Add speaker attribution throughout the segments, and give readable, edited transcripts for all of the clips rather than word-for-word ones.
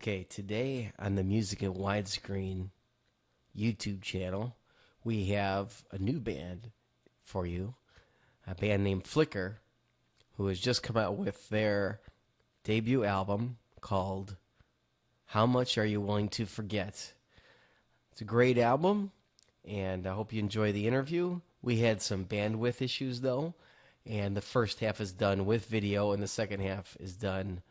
Speaker 1: Okay, today on the Music in Widescreen YouTube channel, we have a new band for you, a band named Flicker, who has just come out with their debut album called How Much Are You Willing to Forget? It's a great album, and I hope you enjoy the interview. We had some bandwidth issues, though, and the first half is done with video, and the second half is done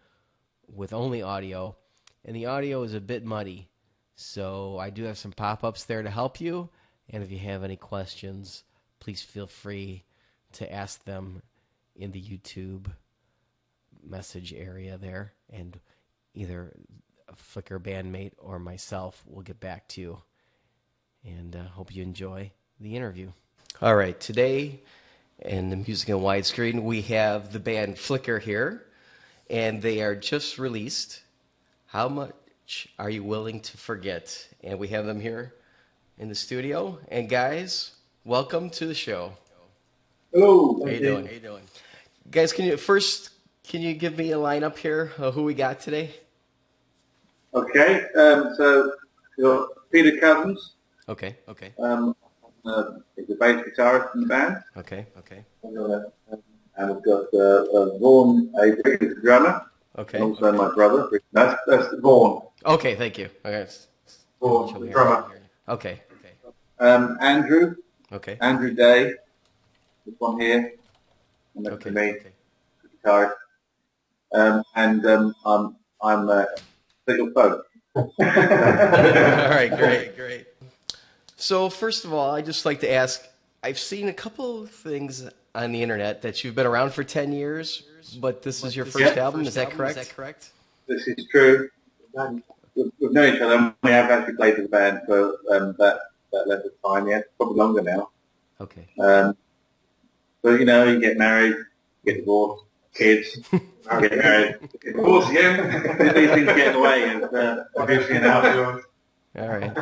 Speaker 1: with only audio. And the audio is a bit muddy, so I do have some pop-ups there to help you. And if you have any questions, please feel free to ask them in the YouTube message area there. And either a Flickr bandmate or myself will get back to you. And hope you enjoy the interview. All right, today in the Music in Widescreen, we have the band Flicker here. And they are just released. How Much Are You Willing to Forget? And we have them here in the studio. And guys, welcome to the show.
Speaker 2: Hello.
Speaker 1: How you doing? Guys, can you give me a lineup here of who we got today?
Speaker 2: Okay. So you got Peter Coussens.
Speaker 1: Okay.
Speaker 2: He's the bass guitarist in the band.
Speaker 1: Okay.
Speaker 2: And we've got Vaughn Abrey, the drummer.
Speaker 1: Okay.
Speaker 2: And also my brother. That's Vaughn.
Speaker 1: Okay, thank you. Okay.
Speaker 2: Vaughn, the drummer.
Speaker 1: Okay.
Speaker 2: Andrew.
Speaker 1: Okay.
Speaker 2: Andrew Day. This one here. And that's me, the guitarist. I'm little folk.
Speaker 1: All right, great. So first of all, I'd just like to ask, I've seen a couple of things on the internet that you've been around for 10 years, but this is your first album, is that correct?
Speaker 2: This is true. We've known each other. We have actually played with the band for that length of time, yeah, probably longer now.
Speaker 1: Okay.
Speaker 2: But you get married, get divorced, kids, get married, get divorced again. These things get in the way of obviously an album.
Speaker 1: All right.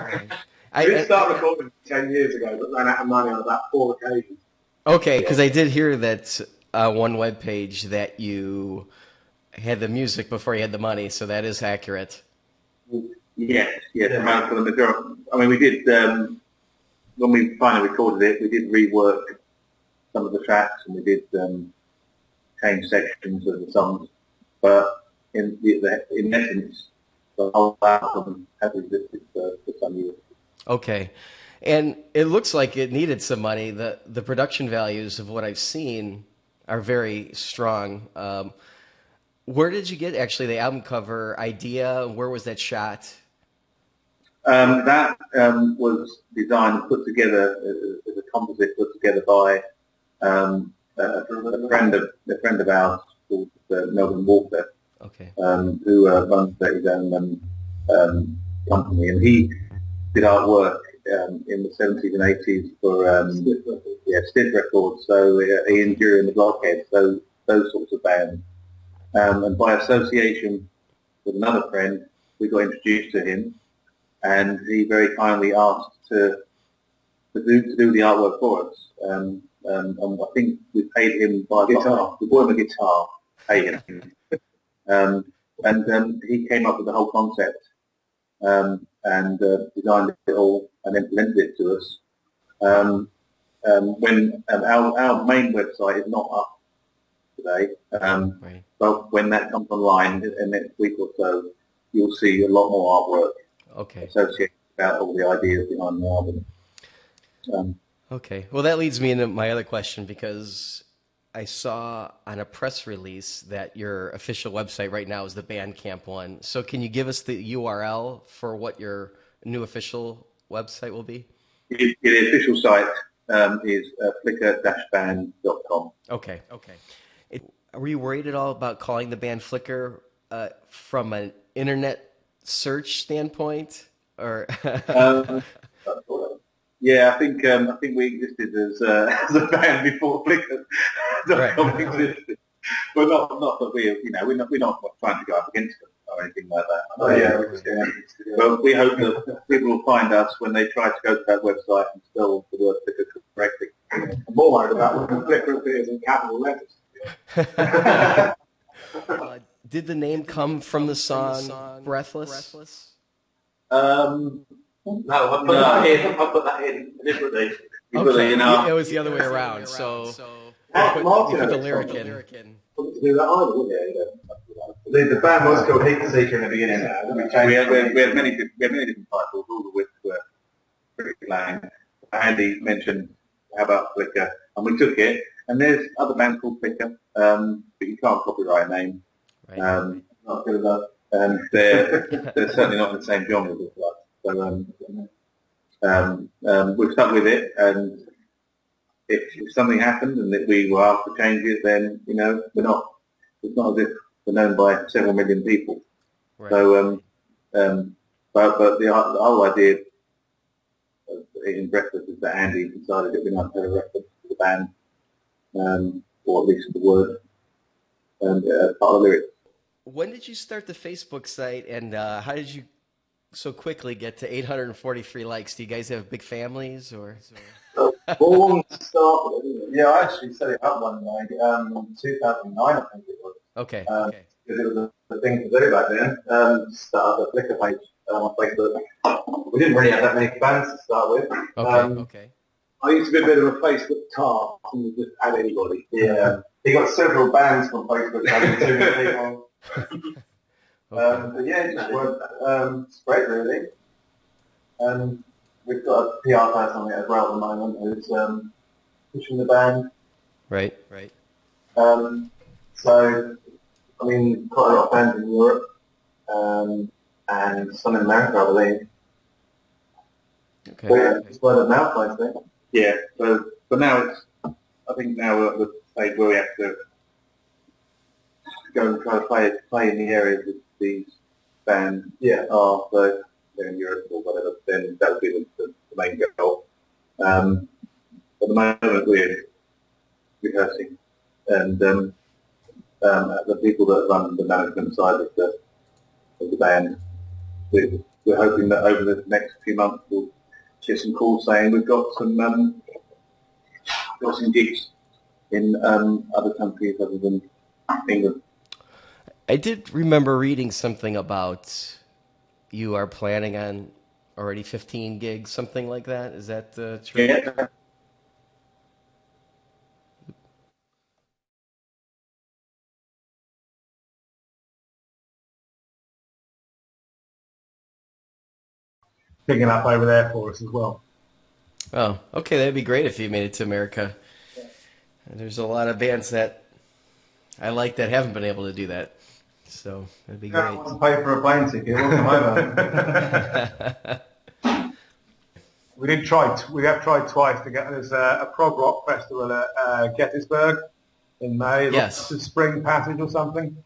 Speaker 3: I did start recording 10 years ago, but ran out of money on about 4 occasions.
Speaker 1: Okay, because I did hear that one webpage that you had the music before you had the money, so that is accurate.
Speaker 2: Yes, around for the majority. I mean, we did, when we finally recorded it, we did rework some of the tracks and we did change sections of the songs, but in essence, the whole album has existed for some years.
Speaker 1: Okay. And it looks like it needed some money. The production values of what I've seen are very strong. Where did you get actually the album cover idea? Where was that shot?
Speaker 2: That was designed and put together as a composite put together by a friend of ours called Melvin Walker,
Speaker 1: okay,
Speaker 2: who runs his own company, and he did artwork in the 70s and 80s for Stiff Records, so Ian Dury and the Blockheads, those sorts of bands. And by association with another friend, we got introduced to him, and he very kindly asked to do the artwork for us. And I think we paid him by guitar. We bought him a guitar, paid him. And he came up with the whole concept and designed it all and then presented it to us. When our main website is not up today,
Speaker 1: right.
Speaker 2: but when that comes online in the next week or so, you'll see a lot more artwork associated about all the ideas behind the album.
Speaker 1: Okay. Well, that leads me into my other question, because I saw on a press release that your official website right now is the Bandcamp one. So can you give us the URL for what your new official website will be?
Speaker 2: The official site is flicker-band.com.
Speaker 1: Okay. Were you worried at all about calling the band Flicker from an internet search standpoint? Or
Speaker 2: yeah, I think we existed as a band before Flicker.com existed, but not that we're not trying to go up against them or anything like that. But we hope that people will find us when they try to go to that website and spell the word Flicker correctly.
Speaker 3: I'm more worried about when Flicker appears in capital letters.
Speaker 1: Did the name come from the song Breathless?
Speaker 3: No, I put that in deliberately.
Speaker 1: Okay, it was the other way around. So you put the lyric in.
Speaker 3: Wouldn't do that either, would you? The band was called Heat Seeker in the beginning.
Speaker 2: We had many different titles. All the whips were pretty plain. Andy mentioned, how about Flicker? And we took it. And there's other bands called Flicker, but you can't copyright a name.
Speaker 1: Right.
Speaker 2: Not good enough. And they're certainly not in the same genre as us. So we've stuck with it. And if something happened and that we were asked to change it, then we're not. It's not as if we're known by several million people.
Speaker 1: Right.
Speaker 2: So, but the whole idea in Breakfast is that Andy decided it would be nice to have a reference to the band, or at least the word, and part of the lyrics.
Speaker 1: When did you start the Facebook site, and how did you so quickly get to 843 likes? Do you guys have big families, or?
Speaker 3: Vaughn started. Yeah, I actually set it up one night, 2009, I think it was.
Speaker 1: Okay.
Speaker 3: Because it was a thing to do back then. Start up a Flickr page on Facebook. We didn't really have that many fans to start with.
Speaker 1: Okay.
Speaker 3: I used to be a bit of a Facebook tart and just add anybody. Yeah. He got several bans from Facebook adding too many people. But yeah, it just worked. Spread really. And we've got a PR person on it as well at the moment who's pushing the band.
Speaker 1: Right.
Speaker 3: So, I mean, quite a lot of fans in Europe, and some in America, I believe.
Speaker 1: Okay.
Speaker 3: But it's word of mouth, I think.
Speaker 2: Yeah. So, but now I think now we're at the stage where we have to go and try to play in the areas that these bands are. So they're in Europe or whatever. Then that would be the main goal. At the moment, we're rehearsing, and the people that run the management side of the band, we're hoping that over the next few months we'll get some calls saying we've got some gigs in other countries other than England.
Speaker 1: I did remember reading something about you are planning on already 15 gigs, something like that. Is that true?
Speaker 2: Yeah.
Speaker 3: Picking up over there for us as well.
Speaker 1: Oh, okay. That'd be great if you made it to America. There's a lot of bands that I like that haven't been able to do that. So that'd be great.
Speaker 3: I want to pay for a plane ticket. We'll come over. We have tried twice to get. There's a prog rock festival at Gettysburg in May.
Speaker 1: Yes.
Speaker 3: The Spring Passage or something.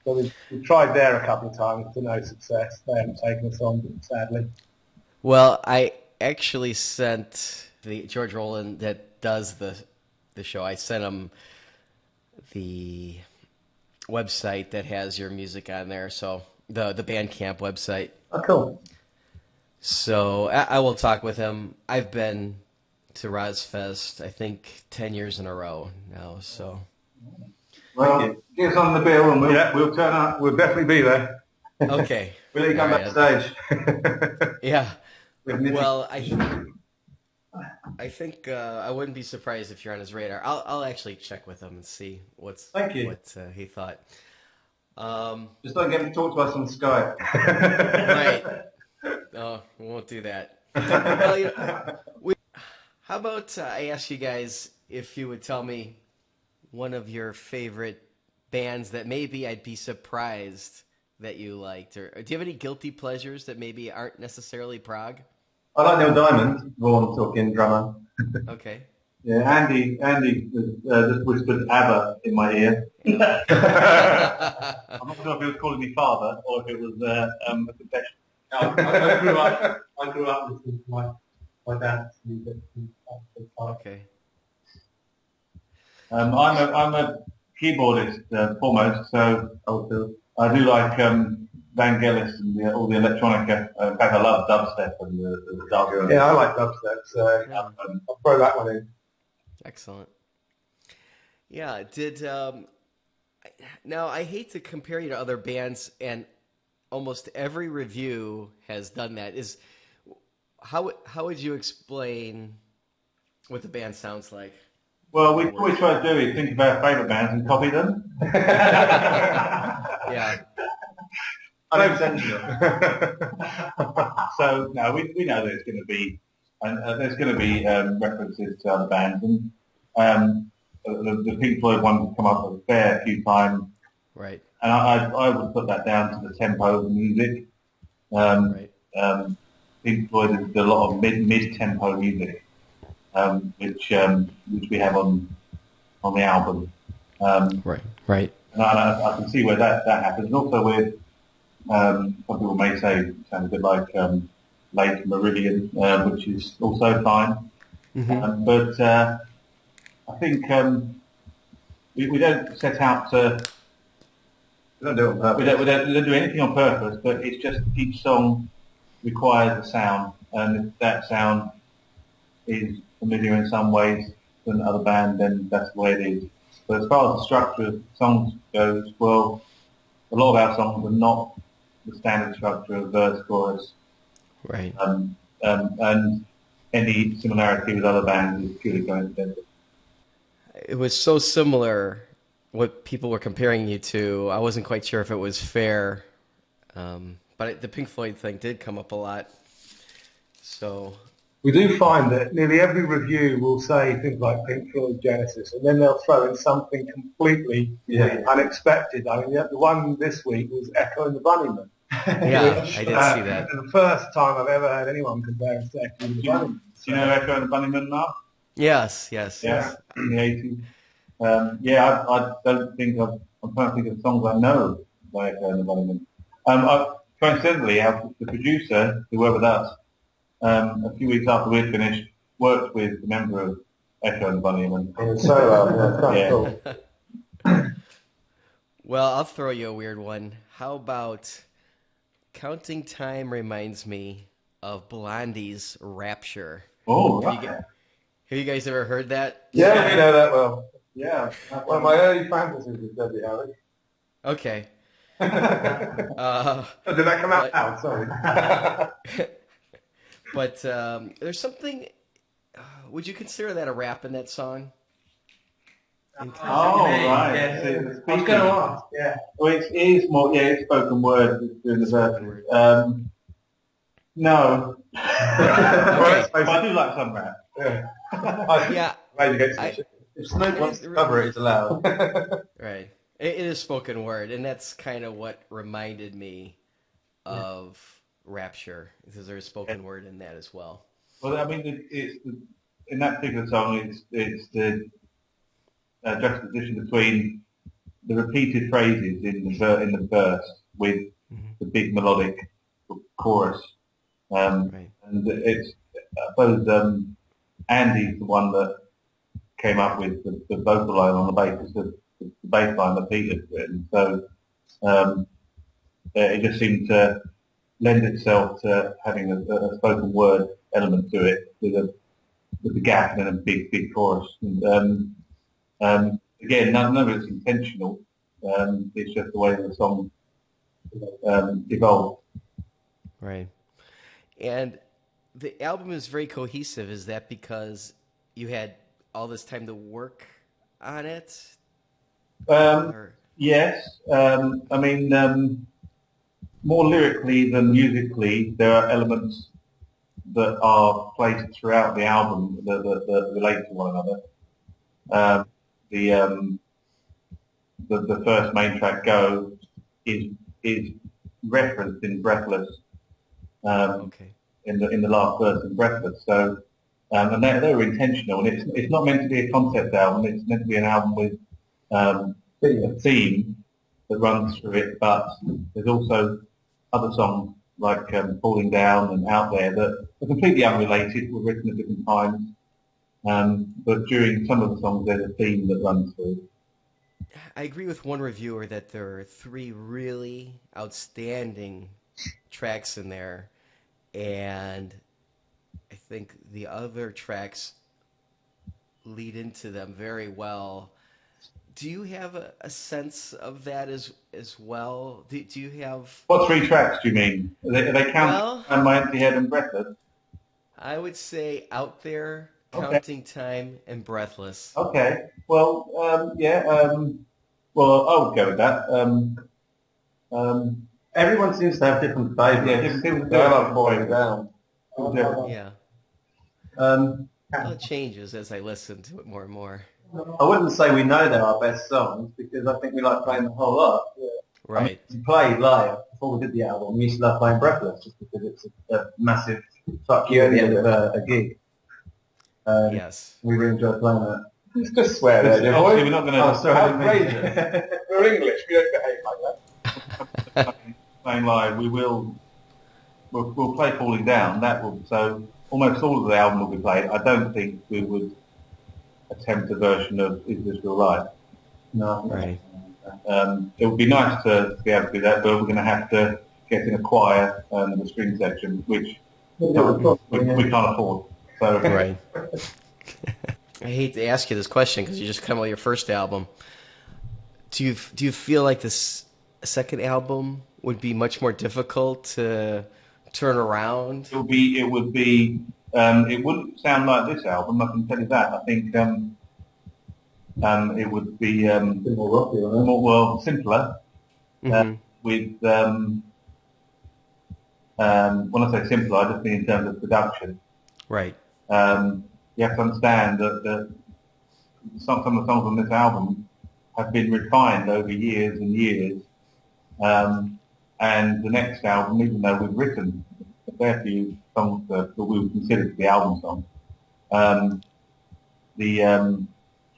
Speaker 3: So we tried there a couple of times to no success. They haven't taken us on, sadly.
Speaker 1: Well, I actually sent the George Rowland that does the show. I sent him the website that has your music on there. So the Bandcamp website.
Speaker 3: Oh, cool.
Speaker 1: So I will talk with him. I've been to Rozfest, I think, 10 years in a row now. So,
Speaker 3: Well, get us on the bill and we'll turn up. We'll definitely be there.
Speaker 1: Okay.
Speaker 3: We'll let you come backstage.
Speaker 1: Yeah. Well, I think I wouldn't be surprised if you're on his radar. I'll actually check with him and see what he thought.
Speaker 3: Just don't get him to talk to us on Skype.
Speaker 1: Right. No, we won't do that. Well, how about I ask you guys if you would tell me one of your favorite bands that maybe I'd be surprised that you liked, or do you have any guilty pleasures that maybe aren't necessarily prog?
Speaker 3: I like Neil Diamond, Vaughn talking drummer.
Speaker 1: Okay.
Speaker 3: Yeah, Andy just whispered ABBA in my ear. I'm not sure if he was calling me father or if it was a confession. I grew up listening to my dad's music.
Speaker 1: Okay.
Speaker 3: I'm a keyboardist foremost, so I do like Vangelis and all the electronica. In fact, I love dubstep and the dark. Yeah, I like dubstep, so I'll throw that one in.
Speaker 1: Excellent. Yeah. Now, I hate to compare you to other bands, and almost every review has done that. How would you explain what the band sounds like?
Speaker 4: Well, what we try to do is think of our favourite bands and copy them.
Speaker 1: Yeah.
Speaker 3: Unintentional.
Speaker 4: So no, we know there's going to be references to other bands, and the Pink Floyd one has come up a fair few times,
Speaker 1: Right.
Speaker 4: and I would put that down to the tempo of the music.
Speaker 1: Right.
Speaker 4: Pink Floyd has a lot of mid tempo music, which we have on the album.
Speaker 1: Right.
Speaker 4: And I can see where that happens, and also with some people may say it sounds a bit like Late Meridian, which is also fine.
Speaker 1: Mm-hmm.
Speaker 4: But I think we don't set out to.
Speaker 3: We don't do it on purpose.
Speaker 4: We don't do anything on purpose, but it's just each song requires a sound, and if that sound is familiar in some ways to another band, then that's the way it is. But as far as the structure of songs goes, well, a lot of our songs are not the standard structure of verse, chorus,
Speaker 1: Right.
Speaker 4: and any similarity with other bands is purely coincidental.
Speaker 1: It was so similar what people were comparing you to. I wasn't quite sure if it was fair, but the Pink Floyd thing did come up a lot. So
Speaker 5: We do find that nearly every review will say things like Pink Floyd, Genesis, and then they'll throw in something completely unexpected. I mean, the one this week was Echo and the Bunnymen.
Speaker 1: yeah, I did see that.
Speaker 5: The first time I've ever heard anyone compare us to Echo and the Bunnymen.
Speaker 4: Do you know Echo and the Bunnymen, Mark?
Speaker 1: Yes.
Speaker 4: Yeah, in the 80s. I don't think I'm trying to think of songs I know by Echo and the Bunnymen. Coincidentally, the producer who worked with us, a few weeks after we'd finished, worked with a member of Echo and the Bunnymen.
Speaker 5: Cool.
Speaker 1: Well, I'll throw you a weird one. How about Counting Time reminds me of Blondie's Rapture.
Speaker 4: Oh,
Speaker 1: Have
Speaker 4: right.
Speaker 1: you guys ever heard that?
Speaker 3: Yeah, we know that well.
Speaker 4: Yeah.
Speaker 3: One of my early fantasies was Debbie Harry.
Speaker 1: Okay.
Speaker 3: Did that come out now? Sorry.
Speaker 1: But there's something. Would you consider that a rap in that song?
Speaker 4: Oh, right.
Speaker 3: Yeah.
Speaker 4: So
Speaker 3: I was going to ask. Yeah.
Speaker 4: well, it is more, it's spoken word during the verse. No.
Speaker 1: Okay.
Speaker 4: But I do like some rap.
Speaker 1: Yeah.
Speaker 3: If Snoop wants to cover it, it's allowed.
Speaker 1: Right. It is spoken word, and that's kind of what reminded me of Rapture, because there's spoken word in that as well.
Speaker 4: Well, I mean, in that particular song, it's the juxtaposition between the repeated phrases in the verse with the big melodic chorus,
Speaker 1: Right.
Speaker 4: and it's, I suppose, Andy's the one that came up with the vocal line on the bass, the bass line that Peter's written. So it just seemed to lend itself to having a spoken word element to it, with the gap and then a big chorus. And again, none of it's intentional. It's just the way the song evolved.
Speaker 1: Right. And the album is very cohesive. Is that because you had all this time to work on it?
Speaker 4: Yes. I mean, more lyrically than musically, there are elements that are placed throughout the album that relate to one another. The first main track, "Go," is referenced in "Breathless."
Speaker 1: Okay.
Speaker 4: In the last verse in "Breathless." So, and they were intentional. And it's not meant to be a concept album. It's meant to be an album with a theme that runs through it. But there's also other songs like "Falling Down" and "Out There" that are completely unrelated, were written at different times. But during some of the songs, there's a theme that runs through.
Speaker 1: I agree with one reviewer that there are 3 really outstanding tracks in there, and I think the other tracks lead into them very well. do you have a sense of that as well? Do you have?
Speaker 4: What 3 tracks do you mean? Are they counting
Speaker 1: Well,
Speaker 4: Around My Empty Head and Breathless?
Speaker 1: I would say Out There,
Speaker 4: Okay.
Speaker 1: Counting Time, and Breathless.
Speaker 4: Okay. Well, well, I would go with that.
Speaker 3: Everyone seems to have different favourites.
Speaker 4: Yeah, different people do
Speaker 3: I
Speaker 4: have
Speaker 3: like
Speaker 4: different
Speaker 3: Falling
Speaker 4: favourites.
Speaker 3: Down.
Speaker 1: Yeah.
Speaker 3: Um,
Speaker 1: Well, it changes as I listen to it more and more.
Speaker 3: I wouldn't say we know they're our best songs because I think we like playing the whole lot.
Speaker 1: Right.
Speaker 3: We played live before we did the album. We used to love playing Breathless just because it's a massive fuck you at the end of a gig.
Speaker 1: Yes.
Speaker 3: We really enjoyed playing that.
Speaker 5: Let's just swear there, dear
Speaker 4: Obviously,
Speaker 5: boy.
Speaker 4: we're not going to
Speaker 3: Outrageous.
Speaker 5: We're English. We don't behave like that.
Speaker 4: playing live. We'll play Falling Down. So almost all of the album will be played. I don't think we would attempt a version of Is This Real Life.
Speaker 3: No.
Speaker 1: Right.
Speaker 4: It would be nice to be able to do that, but we're going to have to get in a choir and the string section, which we can't afford. So
Speaker 1: Right. I hate to ask you this question because you just come with your first album. Do you feel like this second album would be much more difficult to turn around?
Speaker 4: it wouldn't sound like this album, I can tell you that. I think it would be
Speaker 3: More rocky, wasn't
Speaker 4: more simpler.
Speaker 1: Mhm.
Speaker 4: With when I say simpler, I just mean in terms of production.
Speaker 1: Right.
Speaker 4: You have to understand that some of the songs on this album have been refined over years and years. And the next album, even though we've written a fair few songs that we would consider to be album songs, I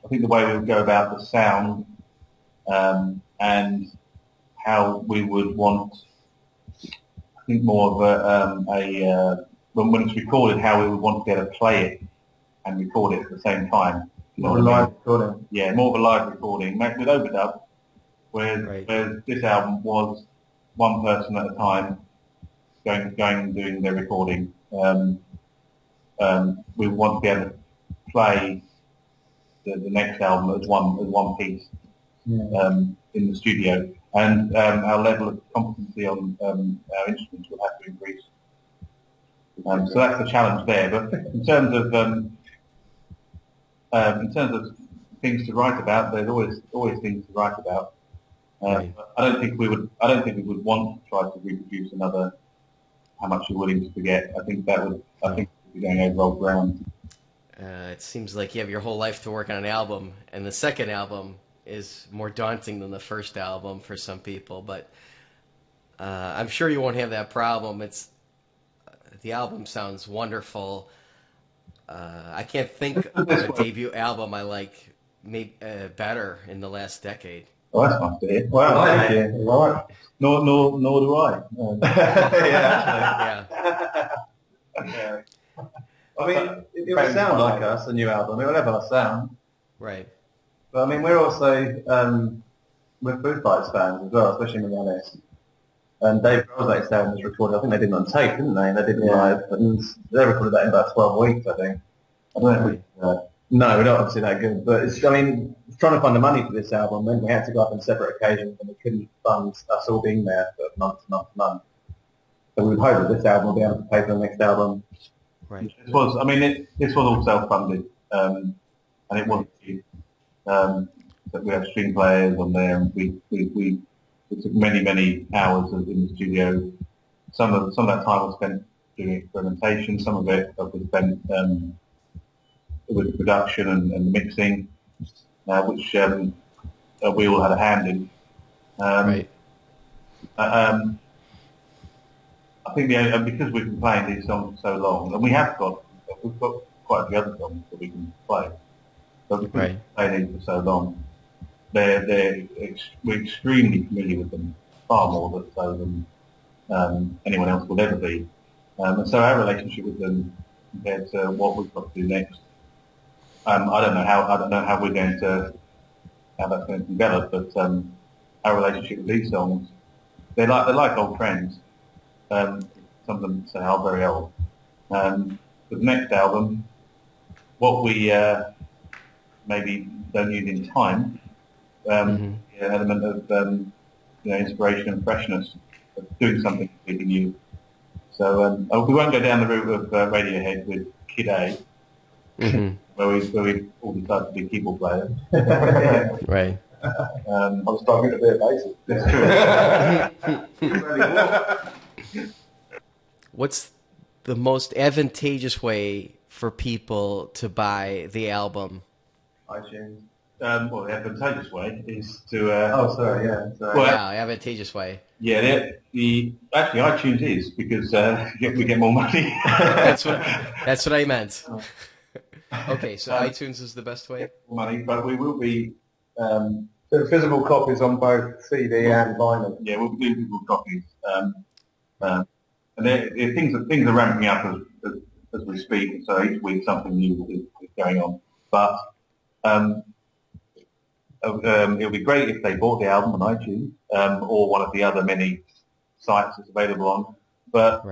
Speaker 4: think the way we would go about the sound and how we would want, I think more of when it's recorded, how we would want to be able to play it and record it at the same time. You know
Speaker 3: it?
Speaker 4: what I mean?
Speaker 3: Live recording.
Speaker 4: Yeah, more of a live recording, with overdub, whereas this album was one person at a time going and doing their recording. We want to be able to play the next album as one piece in the studio, and our level of competency on our instruments will have to increase. So that's the challenge there. But in terms of things to write about, there's always things to write about.
Speaker 1: Right.
Speaker 4: I don't think we would want to try to reproduce another How Much You're Willing to Forget. I think we'd be going over old ground.
Speaker 1: It seems like you have your whole life to work on an album, and the second album is more daunting than the first album for some people. But I'm sure you won't have that problem. The album sounds wonderful. I can't think of a debut album I like better in the last decade.
Speaker 4: Oh, that's nice to hear.
Speaker 3: Wow, thank you. Right.
Speaker 4: Nor do I.
Speaker 3: Yeah.
Speaker 1: Yeah.
Speaker 3: I mean, it will sound like us, a new album. It will have our sound.
Speaker 1: Right.
Speaker 3: But I mean, we're also we're Foo Fighters fans as well, especially with Ellis. And Dave Grohl's sound was recorded. I think they did it on tape, didn't they? And they did it live, and they recorded that in about 12 weeks, I think. I don't know. If no, we're not obviously that good. But trying to find the money for this album meant we had to go up on separate occasions, and we couldn't fund us all being there for month to month. So we would hope that this album will be able to pay for the next album.
Speaker 1: Right.
Speaker 4: This was all self-funded, and it wasn't cheap. But we had string players on there, and we took many hours in the studio. Some of that time was spent doing experimentation. Some of it was spent with the production and the mixing, which we all had a hand in.
Speaker 1: Right.
Speaker 4: I think because we've been playing these songs for so long, and we've got quite a few other songs that we can play, but because we've been playing these for so long, we're extremely familiar with them, far more so than anyone else will ever be. And so our relationship with them compared to what we've got to do next, I don't know how we're going to how that's going to develop, but our relationship with these songs, they're like old friends. Some of them say are very old. The next album, what we maybe don't use in time the element of inspiration and freshness of doing something completely new. So we won't go down the route of Radiohead with Kid A, where we all decided to be keyboard players.
Speaker 1: Right.
Speaker 3: I was talking to be a bassist.
Speaker 4: That's true.
Speaker 1: What's the most advantageous way for people to buy the album?
Speaker 3: iTunes.
Speaker 4: Well, the advantageous way is to...
Speaker 1: Advantageous way.
Speaker 4: Yeah, actually iTunes is, because we get more money.
Speaker 1: That's what I meant. Okay, so iTunes is the best way?
Speaker 4: Money, but we will be...
Speaker 3: So physical copies on both CD and vinyl.
Speaker 4: Yeah, we'll do physical copies. And things are ramping up as we speak, so each week something new is going on. But it would be great if they bought the album on iTunes or one of the other many sites it's available on. But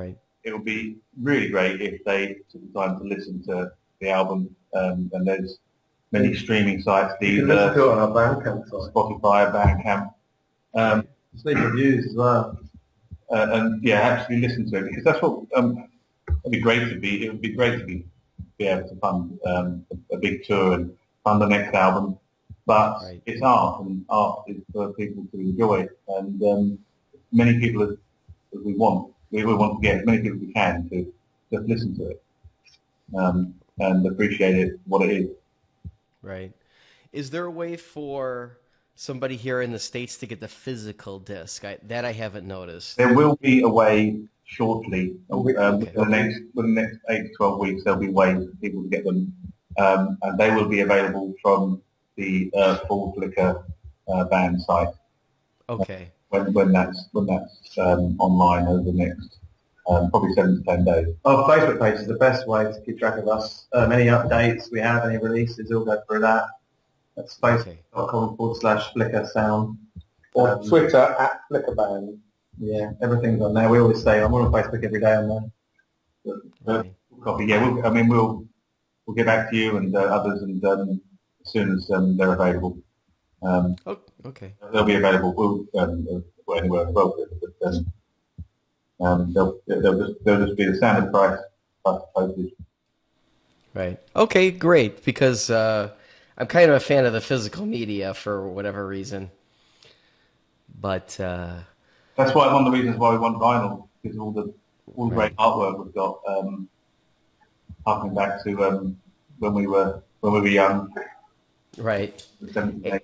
Speaker 4: it would be really great if they took the time to listen to the album. And there's many streaming sites,
Speaker 3: You can listen to it on our Bandcamp site.
Speaker 4: Spotify, Bandcamp.
Speaker 3: Leave reviews as well.
Speaker 4: And actually listen to it, because that's what it'd be great to be. It would be great to be able to fund a big tour and fund the next album. But it's art, and art is for people to enjoy. And many people as we want to get as many people as we can to just listen to it and appreciate it what it is.
Speaker 1: Right. Is there a way for somebody here in the States to get the physical disc? That I haven't noticed.
Speaker 4: There will be a way shortly. Within the next 8 to 12 weeks, there'll be ways for people to get them, and they will be available from the Full Flickr band site.
Speaker 1: Okay.
Speaker 4: When that's online over the next probably 7 to 10 days.
Speaker 3: Our Facebook page is the best way to keep track of us. Any updates we have, any releases, all go through that. That's facebook.com/Flickr Sound. Or Twitter @FlickerBand. Yeah, everything's on there. We always say we're on Facebook every day on there.
Speaker 4: Copy. Yeah, we'll get back to you and others, and as soon as they're available.
Speaker 1: Okay.
Speaker 4: They'll be available anywhere as well, but they'll just be the standard price plus postage.
Speaker 1: Right. Okay, great. Because I'm kind of a fan of the physical media for whatever reason. But
Speaker 4: that's why one of the reasons why we want vinyl, because all the great artwork we've got, harking back to when we were young.
Speaker 1: Right.
Speaker 4: The 70s and 80s.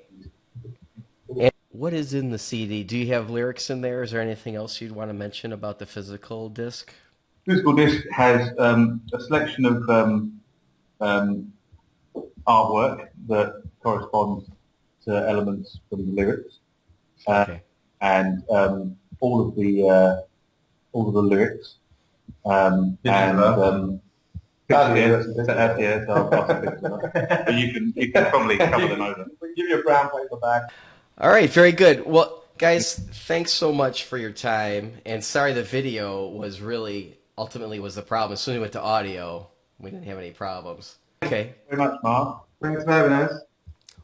Speaker 1: And what is in the CD? Do you have lyrics in there? Is there anything else you'd want to mention about the physical disc?
Speaker 4: Physical disc has a selection of artwork that corresponds to elements from the lyrics, and all of the lyrics, but you can probably cover them over.
Speaker 3: We'll give you a brown paper bag.
Speaker 1: All right, very good. Well, guys, thanks so much for your time. And sorry the video was ultimately was the problem. As soon as we went to audio, we didn't have any problems. Okay.
Speaker 4: Very much, Mark.
Speaker 3: Thanks for having us.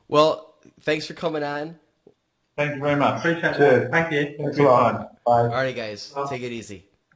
Speaker 1: Well, thanks for coming on.
Speaker 4: Thank you very much.
Speaker 3: Appreciate it. Thank you.
Speaker 4: Thanks a lot.
Speaker 3: Bye.
Speaker 1: All right, guys, take it easy.